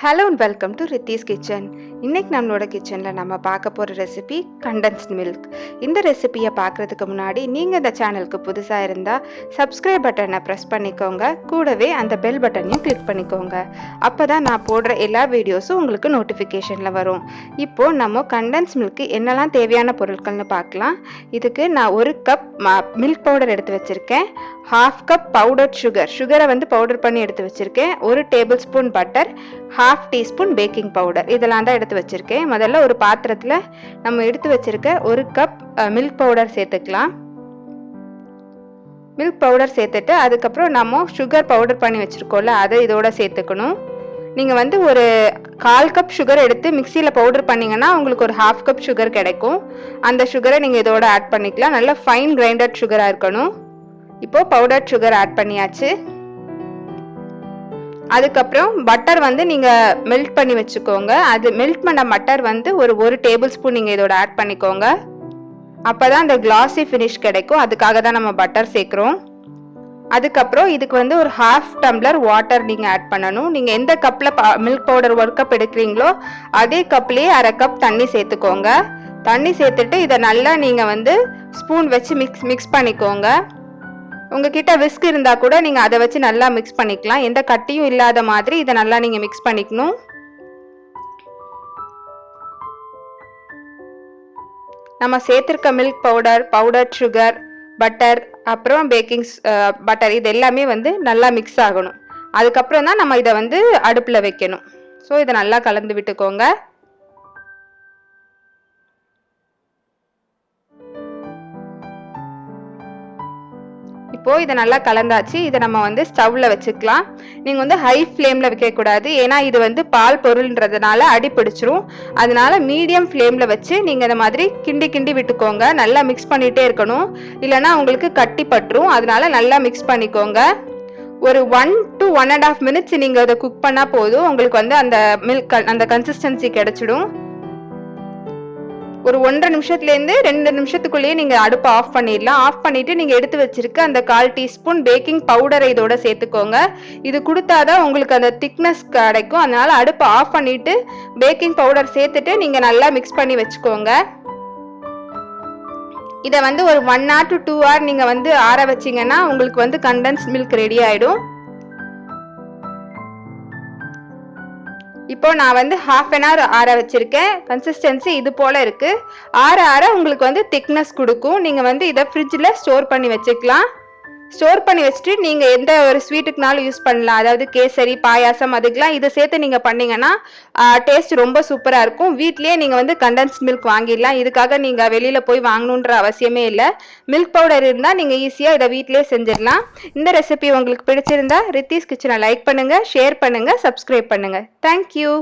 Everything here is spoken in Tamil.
Hello and welcome to Rithis kitchen. இன்றைக்கி நம்மளோட கிச்சனில் நம்ம பார்க்க போகிற ரெசிபி கண்டென்ஸ்ட் மில்க். இந்த ரெசிபியை பார்க்குறதுக்கு முன்னாடி நீங்கள் இந்த சேனலுக்கு புதுசாக இருந்தால் சப்ஸ்கிரைப் பட்டனை ப்ரெஸ் பண்ணிக்கோங்க, கூடவே அந்த பெல் பட்டனையும் கிளிக் பண்ணிக்கோங்க. அப்போ தான் நான் போடுற எல்லா வீடியோஸும் உங்களுக்கு நோட்டிஃபிகேஷனில் வரும். இப்போது நம்ம கண்டென்ஸ் மில்க்கு என்னெல்லாம் தேவையான பொருட்கள்னு பார்க்கலாம். இதுக்கு நான் 1 கப் மில்க் பவுடர் எடுத்து வச்சுருக்கேன், 1/2 கப் பவுடர்ட் சுகரை பவுடர் பண்ணி எடுத்து வச்சுருக்கேன், 1 table spoon butter, 1/2 teaspoon baking powder, இதெல்லாம் தான் எடுத்து வச்சுருக்கேன். முதல்ல ஒரு பாத்திரத்தில் நம்ம எடுத்து வச்சுருக்க 1 கப் மில்க் பவுடர் சேர்த்துக்கலாம். மில்க் பவுடர் சேர்த்துட்டு அதுக்கப்புறம் நம்ம சுகர் பவுடர் பண்ணி வச்சுருக்கோம்ல, அதை இதோட சேர்த்துக்கணும். நீங்கள் ஒரு 1/4 கப் சுகர் எடுத்து மிக்சியில் பவுடர் பண்ணிங்கன்னா உங்களுக்கு ஒரு 1/2 கப் சுகர் கிடைக்கும். அந்த சுகரை நீங்கள் இதோட ஆட் பண்ணிக்கலாம். நல்லா ஃபைன் கிரைண்டட் சுகராக இருக்கணும். இப்போது பவுடர் சுகர் ஆட் பண்ணியாச்சு. அதுக்கப்புறம் பட்டர் நீங்கள் மெல்ட் பண்ணி வச்சுக்கோங்க. அது மெல்ட் பண்ண பட்டர் ஒரு டேபிள் ஸ்பூன் நீங்கள் இதோட ஆட் பண்ணிக்கோங்க. அப்போ தான் அந்த கிளாஸி ஃபினிஷ் கிடைக்கும். அதுக்காக தான் நம்ம பட்டர் சேர்க்குறோம். அதுக்கப்புறம் இதுக்கு ஒரு 1/2 டம்ளர் வாட்டர் நீங்கள் ஆட் பண்ணணும். நீங்கள் எந்த கப்பில் மில்க் பவுடர் 1 கப் எடுக்கிறீங்களோ அதே கப்லேயே 1/2 கப் தண்ணி சேர்த்துக்கோங்க. தண்ணி சேர்த்துட்டு இதை நல்லா நீங்கள் ஸ்பூன் வச்சு மிக்ஸ் பண்ணிக்கோங்க. உங்ககிட்ட விஸ்க் இருந்தால் கூட நீங்கள் அதை வச்சு நல்லா மிக்ஸ் பண்ணிக்கலாம். எந்த கட்டியும் இல்லாத மாதிரி இதை நல்லா நீங்கள் மிக்ஸ் பண்ணிக்கணும். நம்ம சேர்த்துருக்க milk powder, powder sugar, butter, அப்புறம் பேக்கிங் பட்டர், இது எல்லாமே நல்லா மிக்ஸ் ஆகணும். அதுக்கப்புறம் தான் நம்ம இதை அடுப்பில் வைக்கணும். ஸோ இதை நல்லா கலந்து விட்டுக்கோங்க. இப்போது இதை நல்லா கலந்தாச்சு. இதை நம்ம ஸ்டவ்வில் வச்சுக்கலாம். நீங்கள் ஹை ஃப்ளேமில் வைக்கக்கூடாது, ஏன்னா இது பால் பொருள்ன்றதுனால அடி பிடிச்சிரும். அதனால மீடியம் ஃப்ளேமில் வச்சு நீங்கள் இந்த மாதிரி கிண்டி விட்டுக்கோங்க. நல்லா மிக்ஸ் பண்ணிகிட்டே இருக்கணும், இல்லைனா உங்களுக்கு கட்டி பட்டுரும். அதனால நல்லா மிக்ஸ் பண்ணிக்கோங்க. ஒரு 1 to 1.5 மினிட்ஸ் நீங்கள் அதை குக் பண்ணால் போதும். உங்களுக்கு அந்த மில்க் அந்த கன்சிஸ்டன்சி கிடைச்சிடும். ஒரு 1.5 நிமிஷத்துலேருந்து 2 நிமிஷத்துக்குள்ளேயே நீங்கள் அடுப்பை ஆஃப் பண்ணிடலாம். ஆஃப் பண்ணிவிட்டு நீங்கள் எடுத்து வச்சிருக்க அந்த 1/4 டீஸ்பூன் பேக்கிங் பவுடரை இதோட சேர்த்துக்கோங்க. இது கொடுத்தாதான் உங்களுக்கு அந்த திக்னஸ் கிடைக்கும். அதனால் அடுப்பை ஆஃப் பண்ணிவிட்டு பேக்கிங் பவுடர் சேர்த்துட்டு நீங்கள் நல்லா மிக்ஸ் பண்ணி வச்சுக்கோங்க. இதை ஒரு 1 hour to 2 hour நீங்கள் ஆற வச்சிங்கன்னா உங்களுக்கு கண்டென்ஸ்ட் மில்க் ரெடி ஆகிடும். இப்போ நான் 1/2 hour ஆற வச்சிருக்கேன். கன்சிஸ்டன்சி இது போல் இருக்குது. ஆற உங்களுக்கு திக்னஸ் கொடுக்கும். நீங்கள் இதை ஃப்ரிட்ஜில் ஸ்டோர் பண்ணி வச்சுக்கலாம். ஸ்டோர் பண்ணி வச்சுட்டு நீங்கள் எந்த ஒரு ஸ்வீட்டுக்குனாலும் யூஸ் பண்ணலாம். அதாவது கேசரி, பாயாசம், அதுக்கெலாம் இதை சேர்த்து நீங்கள் பண்ணிங்கன்னா டேஸ்ட் ரொம்ப சூப்பராக இருக்கும். வீட்லேயே நீங்கள் கண்டென்ஸ்ட் மில்க் வாங்கிடலாம். இதுக்காக நீங்கள் வெளியில் போய் வாங்கணுன்ற அவசியமே இல்லை. மில்க் பவுடர் இருந்தால் நீங்கள் ஈஸியாக இதை வீட்டிலே செஞ்சிடலாம். இந்த ரெசிபி உங்களுக்கு பிடிச்சிருந்தா ரித்திஸ் கிச்சனை லைக் பண்ணுங்கள், ஷேர் பண்ணுங்கள், சப்ஸ்கிரைப் பண்ணுங்கள். தேங்க்யூ.